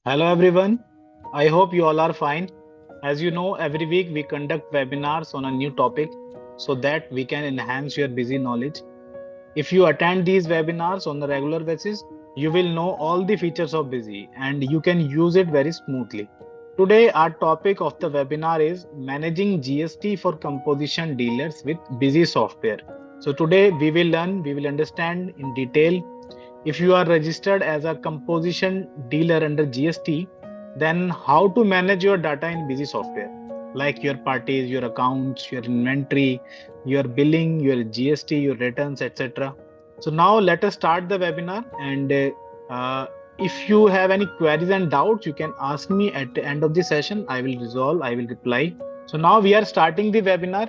Hello everyone. I hope you all are fine. As you know, every week we conduct webinars on a new topic so that we can enhance your busy knowledge. If you attend these webinars on a regular basis, you will know all the features of Busy and you can use it very smoothly. Today, our topic of the webinar is managing GST for composition dealers with Busy software. So today we will understand in detail. If you are registered as a composition dealer under GST, then how to manage your data in Busy software, like your parties, your accounts, your inventory, your billing, your GST, your returns, etc. So now let us start the webinar. And if you have any queries and doubts, you can ask me at the end of the session. I will resolve, I will reply. So now we are starting the webinar.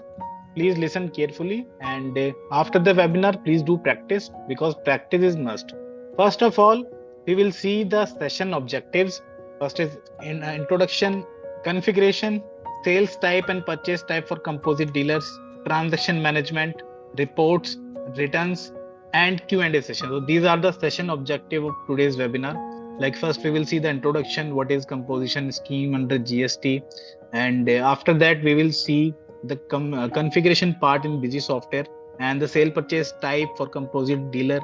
Please listen carefully, and after the webinar, please do practice because practice is must. First of all, we will see the session objectives. First is introduction, configuration, sales type and purchase type for composite dealers, transaction management, reports, returns, and Q&A session. So these are the session objective of today's webinar. Like first, we will see the introduction, what is composition scheme under GST, and after that, we will see the configuration part in Busy software and the sale purchase type for composite dealer,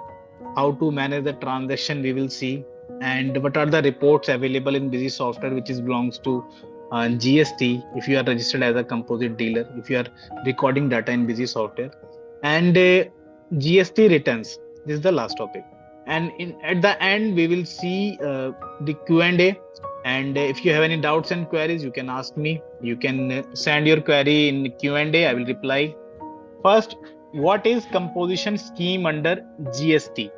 how to manage the transaction we will see, and what are the reports available in Busy software which is belongs to GST if you are registered as a composite dealer, if you are recording data in Busy software, and GST returns. This is the last topic, and at the end we will see the Q&A. And if you have any doubts and queries, you can ask me. You can send your query in Q&A. I will reply. First, what is composition scheme under GST?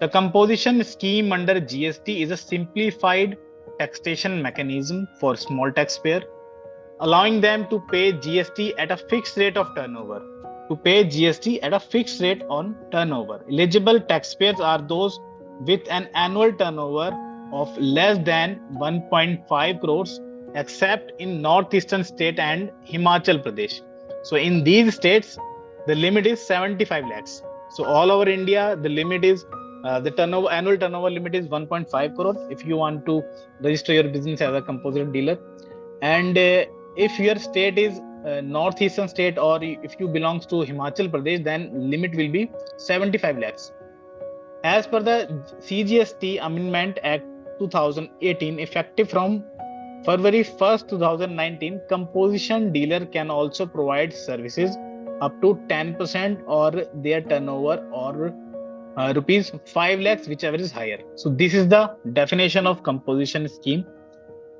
The composition scheme under GST is a simplified taxation mechanism for small taxpayer, allowing them to pay GST at a fixed rate of turnover. To pay GST at a fixed rate on turnover. Eligible taxpayers are those with an annual turnover of less than 1.5 crores, except in northeastern state and Himachal Pradesh. So in these states, the limit is 75 lakhs. So all over India, the limit is the annual turnover limit is 1.5 crore if you want to register your business as a composite dealer. And if your state is northeastern state, or if you belongs to Himachal Pradesh, then limit will be 75 lakhs. As per the CGST Amendment Act 2018, effective from February 1st, 2019, composition dealer can also provide services up to 10% or their turnover, or rupees 5 lakhs, whichever is higher. So this is the definition of composition scheme.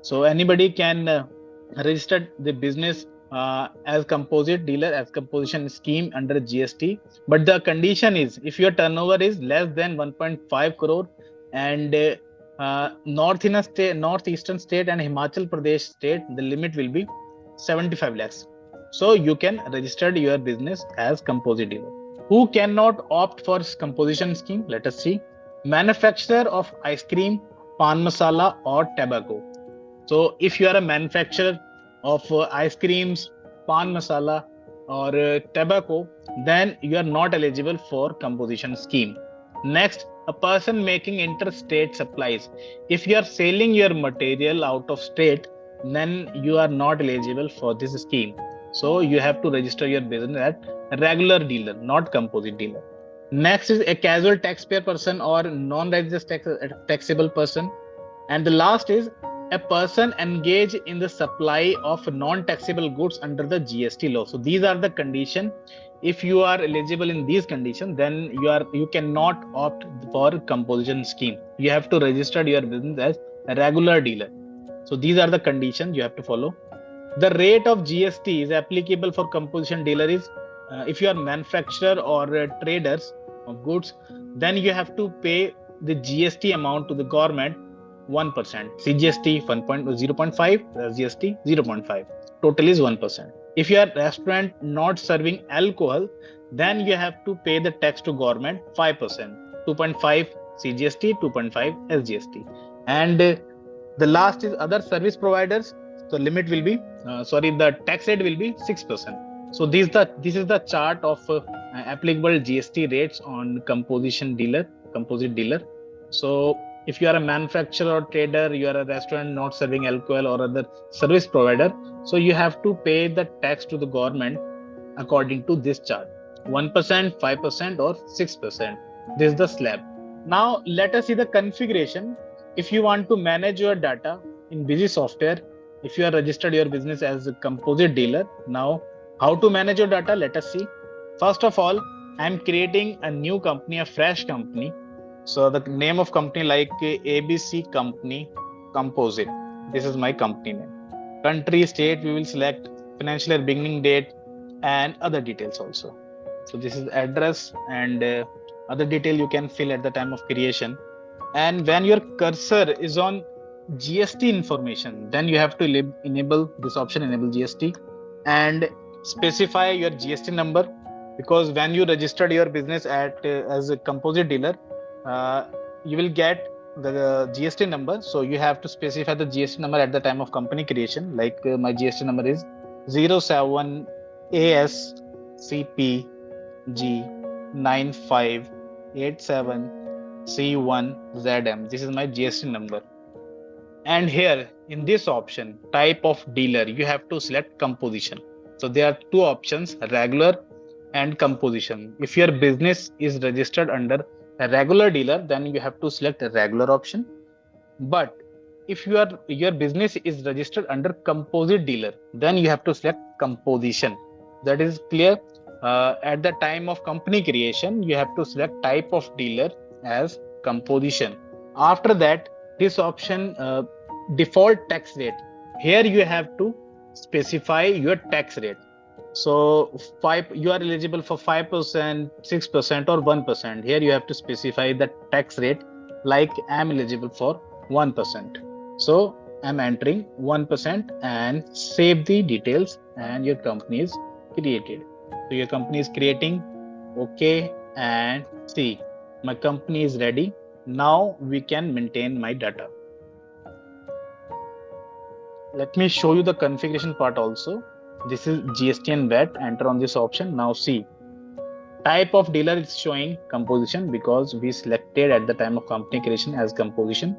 So anybody can register the business as composite dealer, as composition scheme under GST. But the condition is, if your turnover is less than 1.5 crore and northeastern state and Himachal Pradesh state, the limit will be 75 lakhs. So you can register your business as composite dealer. Who cannot opt for composition scheme? Let us see. Manufacturer of ice cream, pan masala, or tobacco. So if you are a manufacturer of ice creams, pan masala, or tobacco, then you are not eligible for composition scheme. Next, a person making interstate supplies. If you are selling your material out of state, then you are not eligible for this scheme. So you have to register your business as regular dealer, not composite dealer. Next is a casual taxpayer person or non-registered taxable person. And the last is a person engaged in the supply of non-taxable goods under the GST law. So these are the conditions. If you are eligible in these conditions, then you cannot opt for composition scheme. You have to register your business as a regular dealer. So these are the conditions you have to follow. The rate of GST is applicable for composition dealer is if you are manufacturer or traders of goods, then you have to pay the GST amount to the government 1%. CGST 0.5, GST 0.5. Total is 1%. If you are restaurant not serving alcohol, then you have to pay the tax to government 5%. 2.5 CGST, 2.5 SGST. And the last is other service providers. The limit will be, the tax rate will be 6%. So this is the chart of applicable GST rates on composite dealer. So If you are a manufacturer or trader, you are a restaurant not serving alcohol or other service provider, so you have to pay the tax to the government according to this chart: 1%, 5%, or 6%. This is the slab. Now let us see the configuration. If you want to manage your data in busy software, if you are registered your business as a composite dealer, now how to manage your data, let us see. First of all, I am creating a new company, a fresh company. So the name of company like ABC Company Composite. This is my company name. Country, state, we will select, financial year beginning date, and other details also. So this is address and other detail you can fill at the time of creation. And when your cursor is on GST information, then you have to enable this option, enable GST, and specify your GST number, because when you registered your business as a composite dealer, you will get the GST number. So you have to specify the GST number at the time of company creation. Like my GST number is 07ASCPG9587C1ZM. This is my GST number. And here in this option, type of dealer, you have to select composition. So there are two options, regular and composition. If your business is registered under a regular dealer, then you have to select a regular option. But if your business is registered under composite dealer, then you have to select composition. That is clear. At the time of company creation, you have to select type of dealer as composition. After that, this option, default tax rate, here you have to specify your tax rate. So you are eligible for 5%, 6%, or 1%. Here you have to specify the tax rate. Like I am eligible for 1%. So I'm entering 1% and save the details, and your company is created. So your company is creating. Okay, and see, my company is ready. Now we can maintain my data. Let me show you the configuration part also. This is GST and VAT. Enter on this option. Now see, type of dealer is showing composition because we selected at the time of company creation as composition.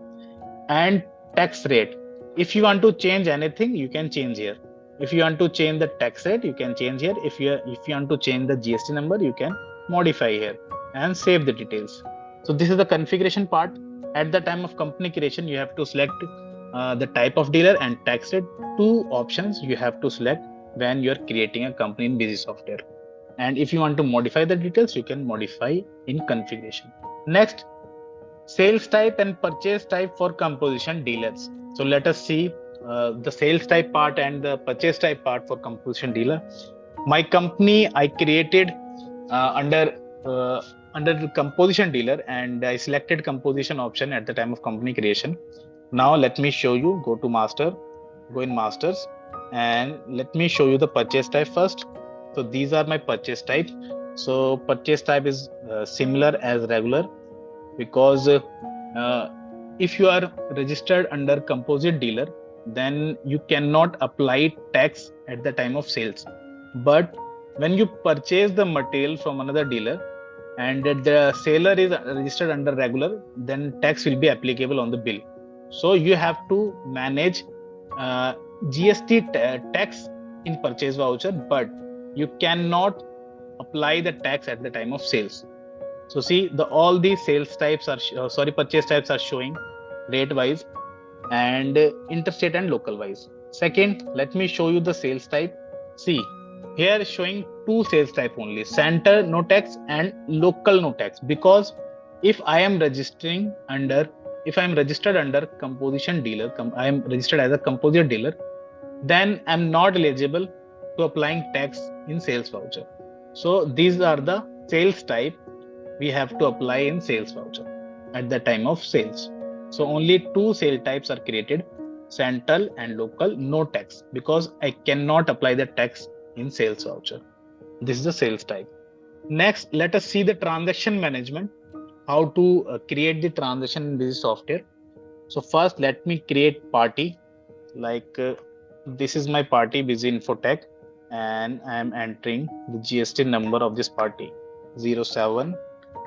And tax rate, if you want to change anything, you can change here. If you want to change the tax rate, you can change here. If you want to change the GST number, you can modify here and save the details. So this is the configuration part. At the time of company creation, you have to select the type of dealer and tax rate. Two options you have to select when you're creating a company in busy software. And if you want to modify the details, you can modify in configuration. Next, sales type and purchase type for composition dealers. So let us see the sales type part and the purchase type part for composition dealer. My company I created under the composition dealer, and I selected composition option at the time of company creation. Now let me show you. Go to master, go in masters, and let me show you the purchase type first. So these are my purchase type. So purchase type is similar as regular, because if you are registered under composite dealer, then you cannot apply tax at the time of sales. But when you purchase the material from another dealer and the seller is registered under regular, then tax will be applicable on the bill. So you have to manage GST tax in purchase voucher, but you cannot apply the tax at the time of sales. So see, all these sales types are purchase types are showing rate wise and interstate and local wise. Second, let me show you the sales type. See, here showing two sales type only: center no tax and local no tax. Because if I am registered under composition dealer, I am registered as a composite dealer, then I'm not eligible to applying tax in sales voucher. So these are the sales type we have to apply in sales voucher at the time of sales. So only two sale types are created: central and local no tax, because I cannot apply the tax in sales voucher. This is the sales type. Next, let us see the transaction management, how to create the transaction in busy software. So first, let me create party. Like this is my party, Busy Infotech, and I am entering the GST number of this party: 07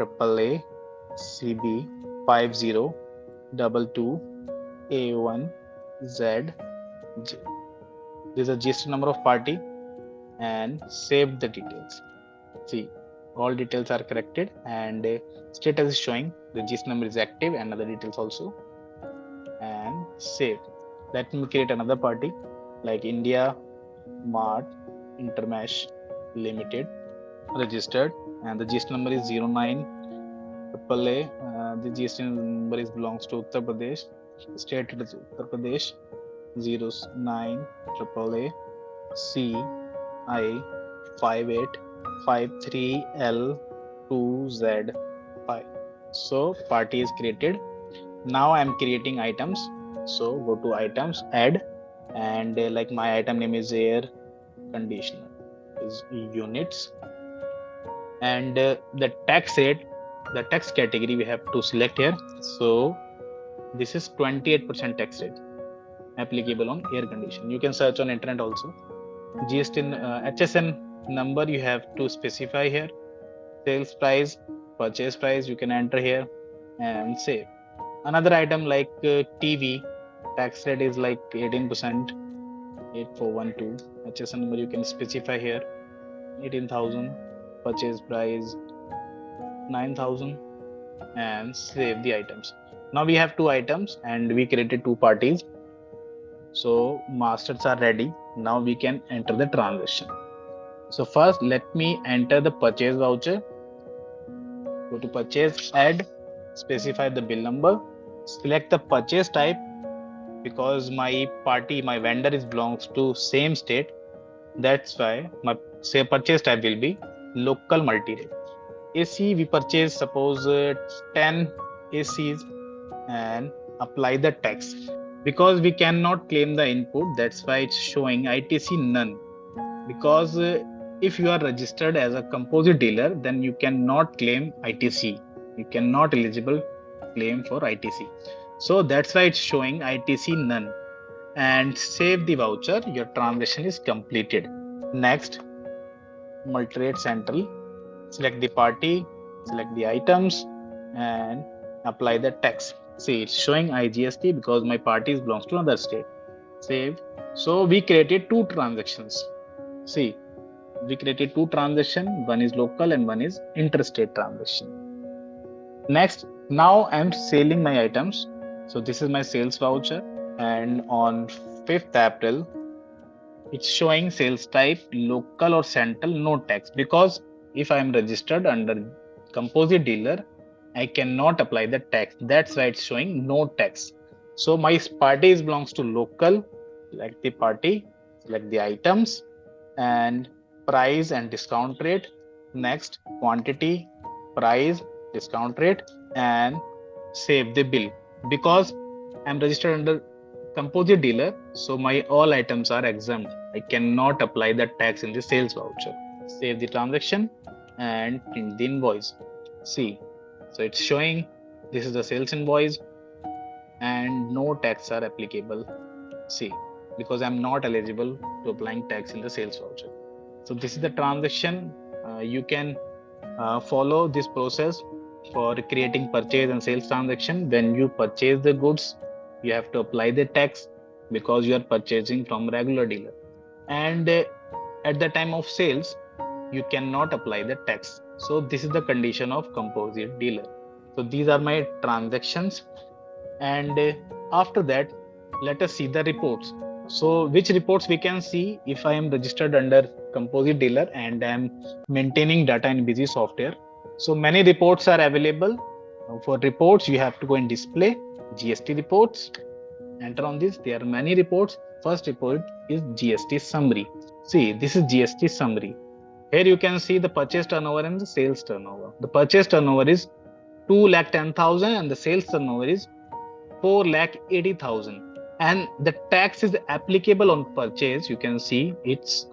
AAA CB 50 22A1ZJ. This is a GST number of party and save the details. See, all details are corrected and status is showing the GST number is active and other details also, and save. Let me create another party like India Mart Intermesh Limited, registered, and the GST number is 09 AAA. The GST number is belongs to Uttar Pradesh. State is Uttar Pradesh. 09 AAA CI 5853L2Z5. So party is created. Now I am creating items. So go to items, add, and like my item name is air conditioner, is units, and the tax rate, the tax category we have to select here. So this is 28% tax rate applicable on air conditioner. You can search on internet also. GST HSN number you have to specify here. Sales price, purchase price you can enter here and save. Another item like TV, tax rate is like 18%, 8412. HSN number you can specify here, 18,000. Purchase price 9,000, and save the items. Now we have two items and we created two parties. So masters are ready. Now we can enter the transaction. So first let me enter the purchase voucher. Go to purchase, add, specify the bill number, select the purchase type. Because my vendor is belongs to same state, that's why my purchase type will be local multi-rate. AC we purchase suppose 10 ACs and apply the tax. Because we cannot claim the input, that's why it's showing ITC none. Because if you are registered as a composite dealer, then you cannot claim ITC. You cannot eligible claim for ITC. So that's why it's showing ITC none. And save the voucher. Your transaction is completed. Next, multi-rate central. Select the party, select the items, and apply the tax. See, it's showing IGST because my party belongs to another state. Save. So we created two transactions. See, we created two transactions. One is local and one is interstate transaction. Next, now I'm selling my items. So this is my sales voucher, and on 5th April, it's showing sales type local or central, no tax. Because if I am registered under composite dealer, I cannot apply the tax. That's why it's showing no tax. So my party belongs to local. Select the party, select the items, and price and discount rate. Next, quantity, price, discount rate, and save the bill. Because I'm registered under composite dealer, so my all items are exempt. I cannot apply the tax in the sales voucher. Save the transaction and print the invoice. See, so it's showing this is the sales invoice and no tax are applicable. See, because I'm not eligible to applying tax in the sales voucher. So this is the transaction. You can follow this process for creating purchase and sales transaction. When you purchase the goods, you have to apply the tax because you are purchasing from regular dealer. And at the time of sales, you cannot apply the tax. So this is the condition of composite dealer. So these are my transactions. And after that, let us see the reports. So which reports we can see if I am registered under composite dealer and I am maintaining data in busy software. So many reports are available. For reports, you have to go in display, GST reports. Enter on this. There are many reports. First report is GST summary. See, this is GST summary. Here you can see the purchase turnover and the sales turnover. The purchase turnover is 2,10,000 and the sales turnover is 4,80,000. And the tax is applicable on purchase. You can see it's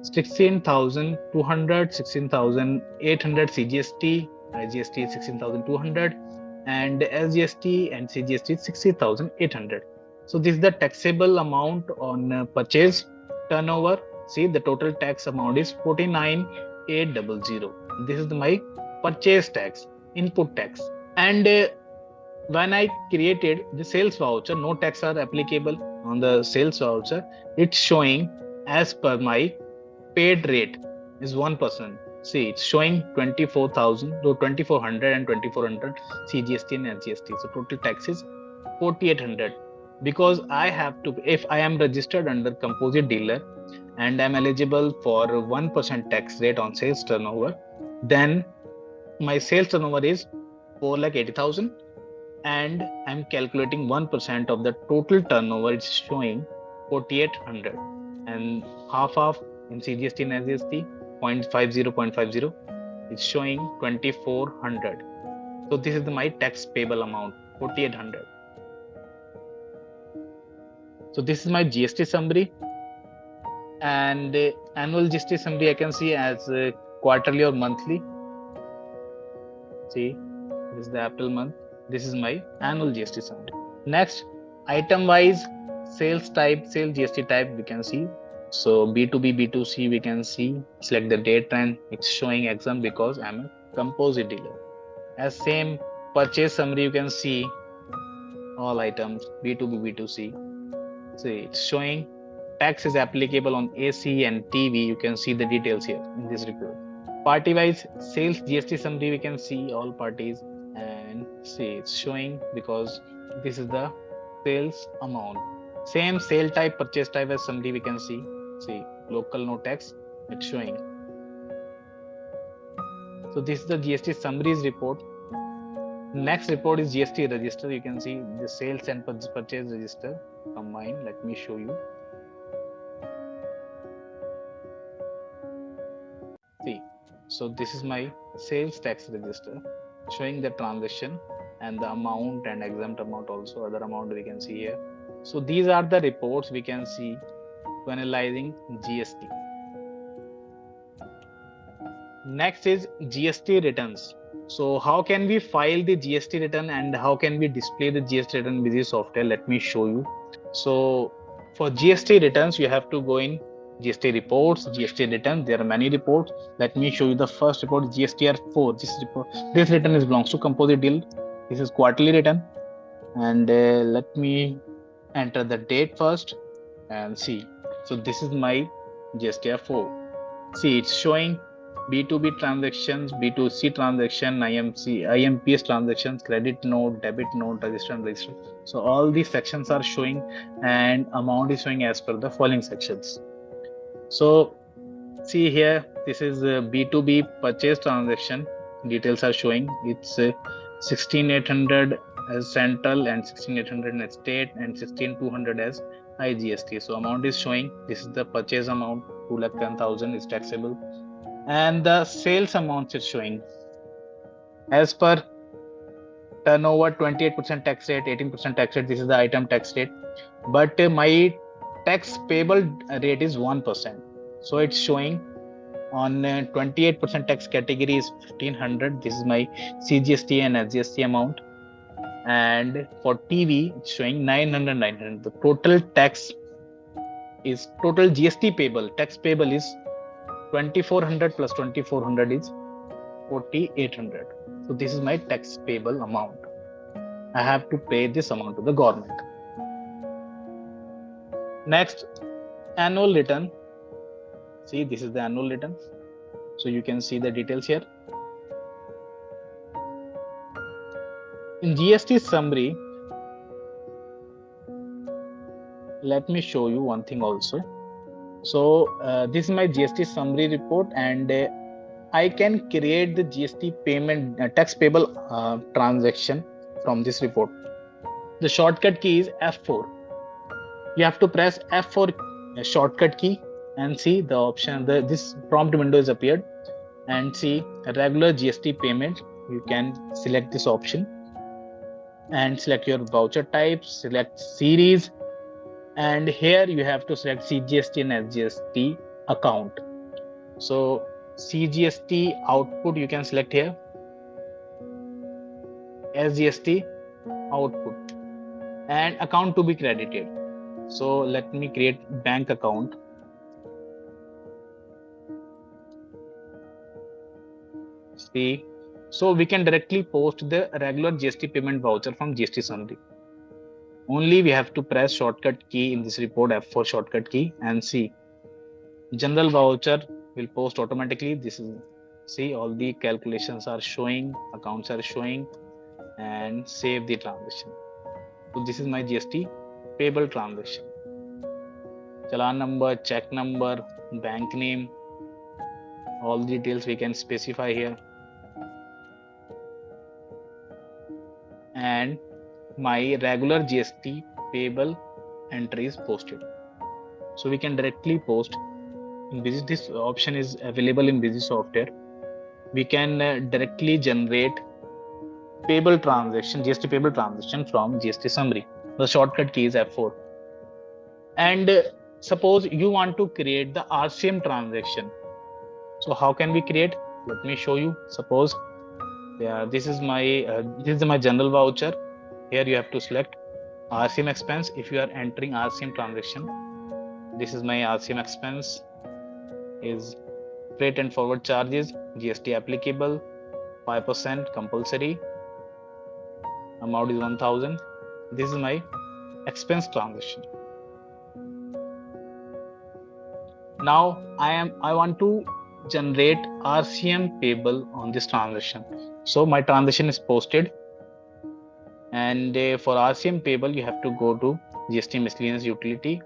16,200, 16,800 CGST, IGST is 16,200, and SGST and CGST is 60,800. So this is the taxable amount on purchase turnover. See, the total tax amount is 49,800. This is my purchase tax, input tax. And when I created the sales voucher, no tax are applicable on the sales voucher. It's showing as per my paid rate is 1%. See, it's showing 24,000, so 2400 and 2400 CGST and SGST. So total tax is 4800 because I have to, if I am registered under composite dealer and I'm eligible for 1% tax rate on sales turnover, then my sales turnover is 4,80,000 and I'm calculating 1% of the total turnover. It's showing 4800 and half in CGST and SGST 0.50 it's showing 2400. So this is my tax payable amount 4800. So this is my GST summary, and annual GST summary I can see as quarterly or monthly. See, this is the April month. This is my annual GST summary. Next, item wise sales type, sale GST type we can see. So B2B, B2C we can see. Select the date and it's showing exempt because I'm a composite dealer. As same purchase summary you can see all items B2B, B2C. See, it's showing tax is applicable on AC and TV. You can see the details here in this report. Party wise sales GST summary we can see all parties and see it's showing because this is the sales amount. Same sale type, purchase type as summary we can see. See, local no tax, it's showing. So this is the GST summaries report. Next report is GST register. You can see the sales and purchase register combined. Let me show you. See, so this is my sales tax register showing the transaction and the amount and exempt amount also, other amount we can see here. So these are the reports we can see when analyzing GST. Next is GST returns. So how can we file the GST return and how can we display the GST return with this software? Let me show you. So for GST returns, you have to go in GST reports, GST return. There are many reports. Let me show you the first report, GSTR4. This return belongs to composite deal. This is quarterly return. And let me enter the date first and see. So this is my GSTR4. See, it's showing B2B transactions, B2C transaction, IMPS transactions, credit note, debit note, register and register. So all these sections are showing and amount is showing as per the following sections. So see here, this is B2B purchase transaction. Details are showing. It's 16,800 as central and 16,800 as state and 16,200 as IGST. So amount is showing. This is the purchase amount, 2,10,000 is taxable. And the sales amounts is showing as per turnover 28% tax rate, 18% tax rate. This is the item tax rate, but my tax payable rate is 1%. So it's showing on 28% tax category is 1,500. This is my CGST and SGST amount. And for TV, it's showing 900. The total tax is total GST payable. Tax payable is 2,400 plus 2,400 is 4,800. So this is my tax payable amount. I have to pay this amount to the government. Next, annual return. See, this is the annual return. So you can see the details here. In GST summary, let me show you one thing also. So this is my GST summary report, and I can create the GST payment tax payable transaction from this report. The shortcut key is F4. You have to press F4 shortcut key and see the option. This prompt window is appeared, and see a regular GST payment. You can select this option and select your voucher type, select series, and here you have to select CGST and SGST account. So CGST output you can select here, SGST output, and account to be credited. So let me create bank account. See, So we can directly post the regular GST payment voucher from GST summary. Only we have to press shortcut key in this report, F4 shortcut key, and see general voucher will post automatically. This is, see, all the calculations are showing, accounts are showing, and save the transaction. So this is my GST payable transaction. Challan number, check number, bank name, all the details we can specify here. And my regular GST payable entry is posted. So we can directly post. This option is available in Busy Software. We can directly generate payable transaction, GST payable transaction from GST summary. The shortcut key is F4. And suppose you want to create the RCM transaction. So how can we create? Let me show you. Suppose this is my general voucher. Here you have to select RCM expense. If you are entering RCM transaction, this is my RCM expense is freight and forward charges, GST applicable, 5% compulsory, amount is 1000. This is my expense transaction. Now I want to generate RCM payable on this transaction. So my transaction is posted, and for RCM payable you have to go to GST miscellaneous utility,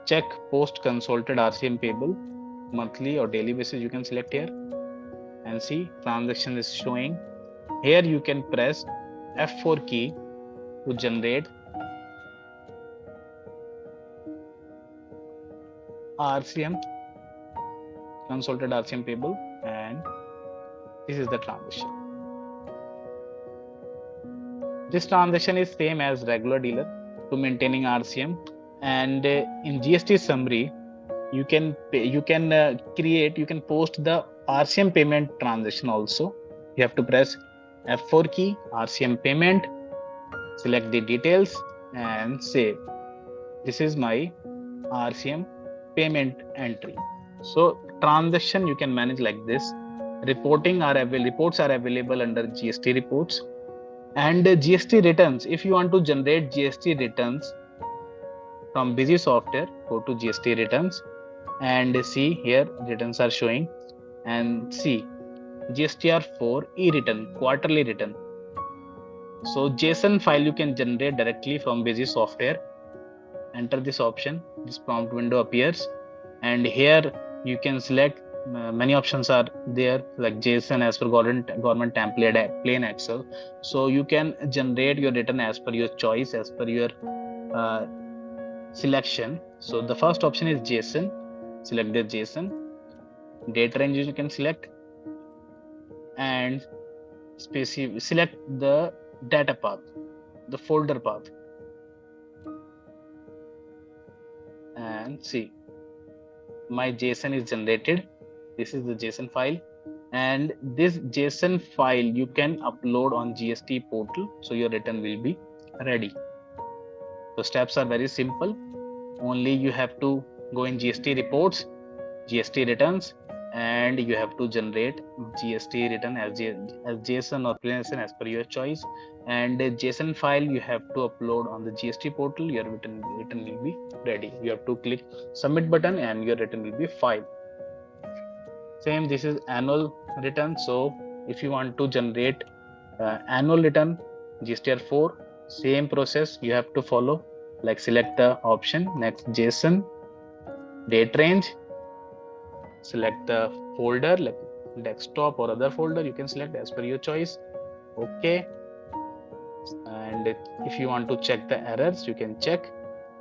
check post consulted RCM payable, monthly or daily basis you can select here, and see transaction is showing. Here you can press F4 key to generate RCM, consulted RCM payable, and this is the transaction. This transaction is same as regular dealer to maintaining RCM, and in GST summary you can post the RCM payment transaction also. You have to press F4 key, RCM payment, select the details and save. This is my RCM payment entry. So transaction you can manage like this. Reports are available under GST reports and GST returns. If you want to generate GST returns from Busy Software, go to GST returns and see here returns are showing, and see GSTR4 e-return, quarterly return. So JSON file you can generate directly from Busy Software. Enter this option, this prompt window appears, and here you can select many options are there, like JSON as per government template, plain Excel. So you can generate your return as per your choice, as per your selection. So the first option is JSON. Select the JSON. Date range you can select, and select the data path, the folder path, and see my JSON is generated. This is the JSON file, and this JSON file you can upload on GST portal, so your return will be ready. The steps are very simple. Only you have to go in GST reports, GST returns, and you have to generate GST return as JSON or plain JSON as per your choice, and the JSON file you have to upload on the GST portal. Your return will be ready. You have to click submit button and your return will be filed. Same, this is annual return. So if you want to generate annual return GSTR4, same process you have to follow, like select the option, next JSON, date range, select the folder like desktop or other folder you can select as per your choice. Okay, and if you want to check the errors you can check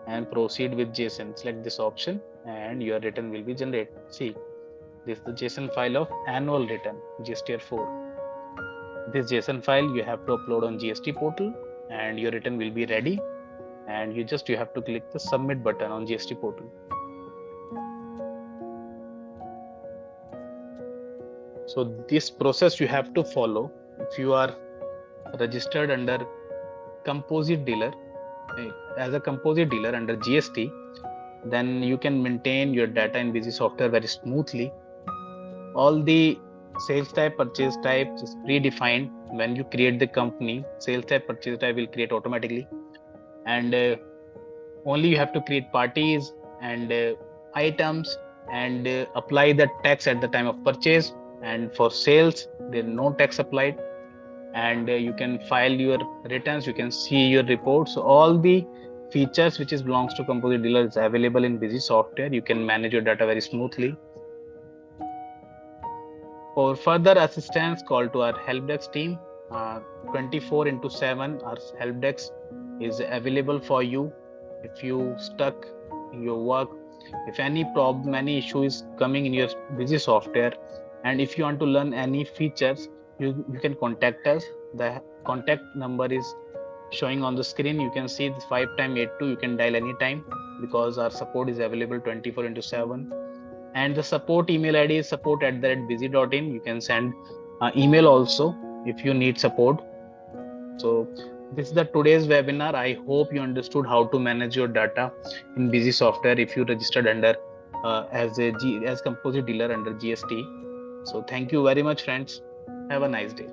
and proceed with JSON. Select this option and your return will be generated. See, this is the JSON file of annual return GSTR4. This JSON file you have to upload on GST portal and your return will be ready, and you have to click the submit button on GST portal. So this process you have to follow. If you are registered under composite dealer, as a composite dealer under GST, then you can maintain your data in Busy Software very smoothly. All the Sales type, purchase type is predefined. When you create the company, sales type, purchase type will create automatically. And only you have to create parties and items and apply the tax at the time of purchase. And for sales, there is no tax applied. And you can file your returns, you can see your reports. So all the features which is belongs to composite dealer is available in busy software. You can manage your data very smoothly. For further assistance, call to our help desk team. 24/7 our help desk is available for you. If you stuck in your work, if any problem, any issue is coming in your busy software, and if you want to learn any features, you can contact us. The contact number is showing on the screen. You can see the 5x82. You can dial anytime because our support is available 24/7. And the support email ID is support@busy.in. You can send email also if you need support. So this is the today's webinar. I hope you understood how to manage your data in busy software if you registered under as composite dealer under GST. So thank you very much, friends. Have a nice day.